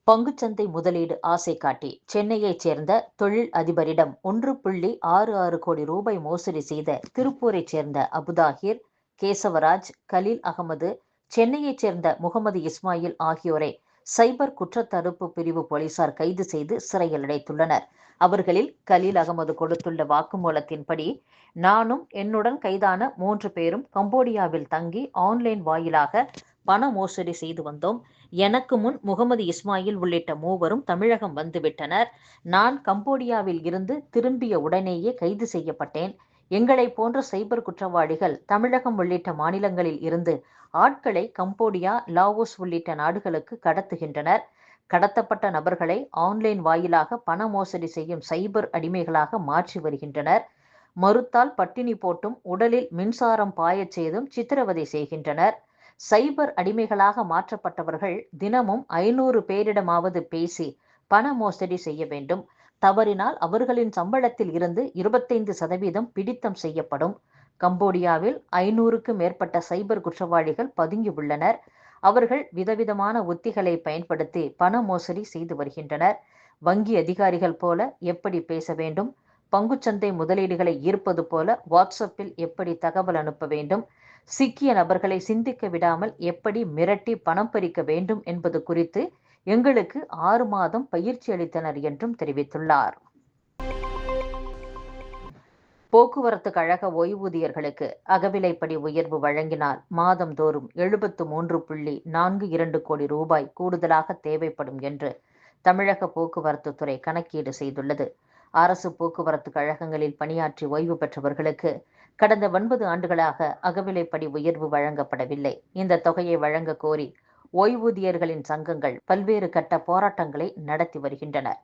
பங்குச்சந்தை முதலீடு ஆசை காட்டி சென்னையைச் சேர்ந்த தொழில் அதிபரிடம் 1.66 கோடி ரூபாய் மோசடி செய்த திருப்பூரைச் சேர்ந்த அபுதாஹிர், கேசவராஜ், கலீல் அகமது, சென்னையைச் சேர்ந்த முகமது இஸ்மாயில் ஆகியோரை சைபர் குற்றத்தடுப்பு பிரிவு போலீசார் கைது செய்து சிறையில் அடைத்துள்ளனர். அவர்களில் கலீல் அகமது கொடுத்துள்ள வாக்குமூலத்தின்படி, நானும் என்னுடன் கைதான 3 பேரும் கம்போடியாவில் தங்கி ஆன்லைன் வாயிலாக பண மோசடி செய்து வந்தோம். எனக்கு முன் முகமது இஸ்மாயில் உள்ளிட்ட 3வரும் தமிழகம் வந்துவிட்டனர். நான் கம்போடியாவில் இருந்து திரும்பிய உடனேயே கைது செய்யப்பட்டேன். எங்களை போன்ற சைபர் குற்றவாளிகள் தமிழகம் உள்ளிட்ட மாநிலங்களில் இருந்து ஆட்களை கம்போடியா, லாவோஸ் உள்ளிட்ட நாடுகளுக்கு கடத்துகின்றனர். கடத்தப்பட்ட நபர்களை ஆன்லைன் வாயிலாக பண மோசடி செய்யும் சைபர் அடிமைகளாக மாற்றி வருகின்றனர். மறுத்தால் பட்டினி போட்டும், உடலில் மின்சாரம் பாயச் செய்தும் சித்திரவதை செய்கின்றனர். சைபர் அடிமைகளாக மாற்றப்பட்டவர்கள் தினமும் 500 பேரிடமாவது பேசி பண மோசடி செய்ய வேண்டும். தவறினால் அவர்களின் சம்பளத்தில் இருந்து 25% பிடித்தம் செய்யப்படும். கம்போடியாவில் 500க்கும் மேற்பட்ட சைபர் குற்றவாளிகள் பதுங்கியுள்ளனர். அவர்கள் விதவிதமான உத்திகளை பயன்படுத்தி பண மோசடி செய்து வருகின்றனர். வங்கி அதிகாரிகள் போல எப்படி பேச வேண்டும், பங்குச்சந்தை முதலீடுகளை ஈர்ப்பது போல வாட்ஸ்அப்பில் எப்படி தகவல் அனுப்ப வேண்டும், சிக்கிய நபர்களை சிந்திக்க விடாமல் எப்படி மிரட்டி பணம் பறிக்க வேண்டும் என்பது குறித்து எங்களுக்கு 6 மாதம் பயிற்சி அளித்தனர் என்றும் தெரிவித்துள்ளார். போக்குவரத்து கழக ஓய்வூதியர்களுக்கு அகவிலைப்படி உயர்வு வழங்கினால் மாதந்தோறும் 73.42 கோடி ரூபாய் கூடுதலாக தேவைப்படும் என்று தமிழக போக்குவரத்து துறை கணக்கீடு செய்துள்ளது. அரசு போக்குவரத்து கழகங்களில் பணியாற்றி ஓய்வு பெற்றவர்களுக்கு கடந்த 9 ஆண்டுகளாக அகவிலைப்படி உயர்வு வழங்கப்படவில்லை. இந்த தொகையை வழங்க கோரி ஓய்வூதியர்களின் சங்கங்கள் பல்வேறு கட்ட போராட்டங்களை நடத்தி வருகின்றனர்.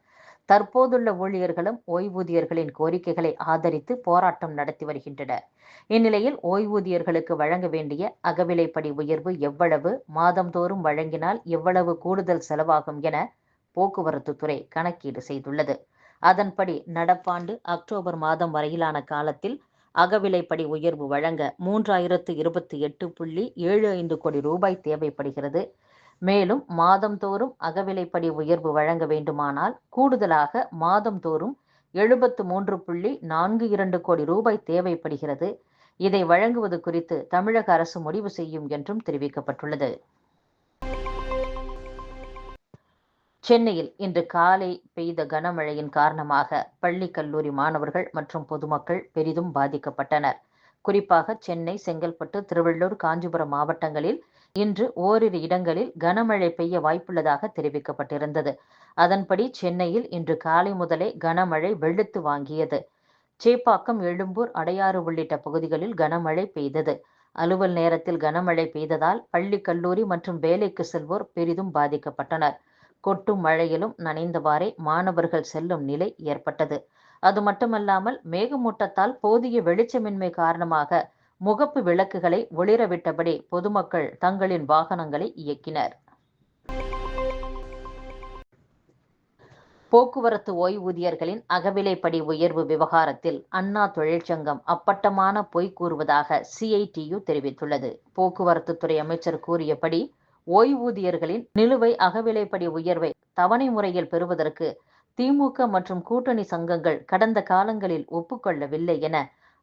தற்போதுள்ள ஊழியர்களும் ஓய்வூதியர்களின் கோரிக்கைகளை ஆதரித்து போராட்டம் நடத்தி வருகின்றனர். இந்நிலையில் ஓய்வூதியர்களுக்கு வழங்க வேண்டிய அகவிலைப்படி உயர்வு எவ்வளவு, மாதந்தோறும் வழங்கினால் எவ்வளவு கூடுதல் செலவாகும் என போக்குவரத்து துறை கணக்கீடு செய்துள்ளது. அதன்படி நடப்பாண்டு அக்டோபர் மாதம் வரையிலான காலத்தில் அகவிலைப்படி உயர்வு வழங்க 3028.75 கோடி ரூபாய் தேவைப்படுகிறது. மேலும் மாதந்தோறும் அகவிலைப்படி உயர்வு வழங்க வேண்டுமானால் கூடுதலாக மாதந்தோறும் 73.42 கோடி ரூபாய் தேவைப்படுகிறது. இதை வழங்குவது குறித்து தமிழக அரசு முடிவு செய்யும் என்றும் தெரிவிக்கப்பட்டுள்ளது. சென்னையில் இன்று காலை பெய்த கனமழையின் காரணமாக பள்ளி, கல்லூரி மாணவர்கள் மற்றும் பொதுமக்கள் பெரிதும் பாதிக்கப்பட்டனர். குறிப்பாக சென்னை, செங்கல்பட்டு, திருவள்ளூர், காஞ்சிபுரம் மாவட்டங்களில் இன்று ஓரிரு இடங்களில் கனமழை பெய்ய வாய்ப்புள்ளதாக தெரிவிக்கப்பட்டிருந்தது. அதன்படி சென்னையில் இன்று காலை முதலே கனமழை வெளுத்து வாங்கியது. சேப்பாக்கம், எழும்பூர், அடையாறு உள்ளிட்ட பகுதிகளில் கனமழை பெய்தது. அலுவல் நேரத்தில் கனமழை பெய்ததால் பள்ளி, கல்லூரி மற்றும் வேலைக்கு செல்வோர் பெரிதும் பாதிக்கப்பட்டனர். கொட்டும் மழையிலும் நனைந்தவாறே மாணவர்கள் செல்லும் நிலை ஏற்பட்டது. அது மட்டுமல்லாமல் மேகமூட்டத்தால் போதிய வெளிச்சமின்மை காரணமாக முகப்பு விளக்குகளை ஒளிரவிட்டபடி பொதுமக்கள் தங்களின் வாகனங்களை இயக்கினர். போக்குவரத்து ஓய்வூதியர்களின் அகவிலைப்படி உயர்வு விவகாரத்தில் அண்ணா தொழிற்சங்கம் அப்பட்டமான பொய் கூறுவதாக CITU தெரிவித்துள்ளது. போக்குவரத்து துறை அமைச்சர் கூறியபடி, ஓய்வூதியர்களின் நிலுவை அகவிலைப்படி உயர்வை தவணை முறையில் பெறுவதற்கு திமுக மற்றும் கூட்டணி சங்கங்கள் கடந்த காலங்களில் ஒப்புக்கொள்ளவில்லை என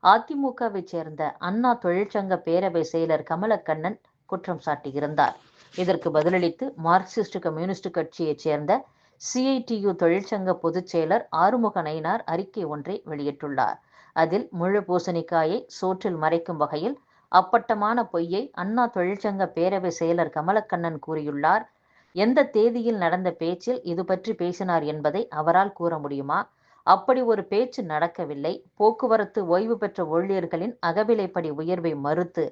அதிமுகவைச் சேர்ந்த அண்ணா தொழிற்சங்க பேரவை செயலர் கமலக்கண்ணன் குற்றம் சாட்டியிருந்தார். இதற்கு பதிலளித்து மார்க்சிஸ்ட் கம்யூனிஸ்ட் கட்சியைச் சேர்ந்த CITU தொழிற்சங்க பொதுச் செயலர் ஆறுமுக நயினார் அறிக்கை ஒன்றை வெளியிட்டுள்ளார். அதில் முழு பூசணிக்காயை சோற்றில் மறைக்கும் வகையில் அப்பட்டமான பொய்யை அண்ணா தொழிற்சங்க பேரவை செயலர் கமலக்கண்ணன் கூறியுள்ளார். எந்த தேதியில் நடந்த பேச்சில் இது பற்றி பேசினார் என்பதை அவரால் கூற முடியுமா? அப்படி ஒரு பேச்சு நடக்கவில்லை. போக்குவரத்து ஓய்வு பெற்ற ஊழியர்களின் அகவிலைப்படி உயர்வை மறுத்து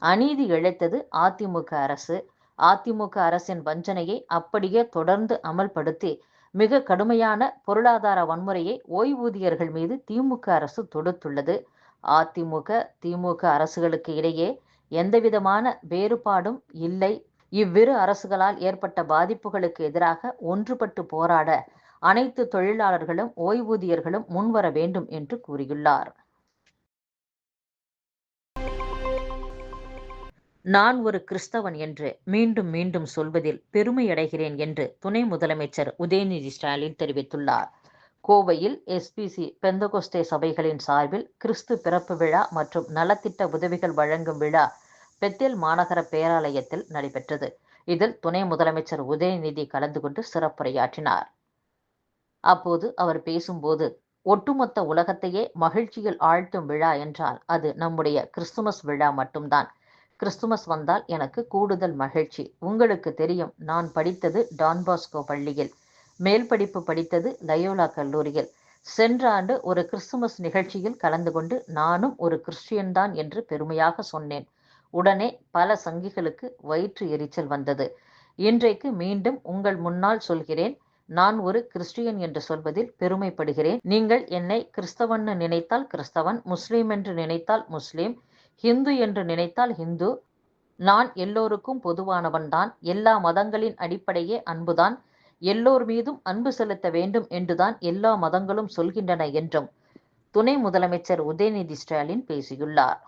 அநீதி இழைத்தது அதிமுக அரசு. அதிமுக அரசின் வஞ்சனையை அப்படியே தொடர்ந்து அமல்படுத்தி மிக கடுமையான பொருளாதார வன்முறையை ஓய்வூதியர்கள் மீது திமுக அரசு தொடுத்துள்ளது. அதிமுக, திமுக அரசுகளுக்கு இடையே எந்தவிதமான வேறுபாடும் இல்லை. இவ்விரு அரசுகளால் ஏற்பட்ட பாதிப்புகளுக்கு எதிராக ஒன்றுபட்டு போராட அனைத்து தொழிலாளர்களும் ஓய்வூதியர்களும் முன்வர வேண்டும் என்று கூறியுள்ளார். நான் ஒரு கிறிஸ்தவன் என்று மீண்டும் மீண்டும் சொல்வதில் பெருமையடைகிறேன் என்று துணை முதலமைச்சர் உதயநிதி ஸ்டாலின் தெரிவித்துள்ளார். கோவையில் எஸ்பிசி பெந்தகோஸ்தே சபைகளின் சார்பில் கிறிஸ்து பிறப்பு விழா மற்றும் நலத்திட்ட உதவிகள் வழங்கும் விழா பெத்தேல் மாநகர பேராலயத்தில் நடைபெற்றது. இதில் துணை முதலமைச்சர் உதயநிதி கலந்து கொண்டு சிறப்புரையாற்றினார். அப்போது அவர் பேசும்போது, ஒட்டுமொத்த உலகத்தையே மகிழ்ச்சியில் ஆழ்த்தும் விழா என்றால் அது நம்முடைய கிறிஸ்துமஸ் விழா மட்டும்தான். கிறிஸ்துமஸ் வந்தால் எனக்கு கூடுதல் மகிழ்ச்சி. உங்களுக்கு தெரியும், நான் படித்தது டான்பாஸ்கோ பள்ளியில், மேல் படிப்பு படித்தது லயோலா கல்லூரியில். சென்ற ஆண்டு ஒரு கிறிஸ்துமஸ் நிகழ்ச்சியில் கலந்து கொண்டு நானும் ஒரு கிறிஸ்டியன்தான் என்று பெருமையாக சொன்னேன். உடனே பல சங்கிகளுக்கு வயிற்று எரிச்சல் வந்தது. இன்றைக்கு மீண்டும் உங்கள் முன்னால் சொல்கிறேன், நான் ஒரு கிறிஸ்டியன் என்று சொல்வதில் பெருமைப்படுகிறேன். நீங்கள் என்னை கிறிஸ்தவன் நினைத்தால் கிறிஸ்தவன், முஸ்லீம் என்று நினைத்தால் முஸ்லீம், ஹிந்து என்று நினைத்தால் ஹிந்து. நான் எல்லோருக்கும் பொதுவானவன் தான். எல்லா மதங்களின் அடிப்படையே அன்புதான். எல்லோர் மீதும் அன்பு செலுத்த வேண்டும் என்றுதான் எல்லா மதங்களும் சொல்கின்றன என்றும் துணை முதலமைச்சர் உதயநிதி ஸ்டாலின் பேசியுள்ளார்.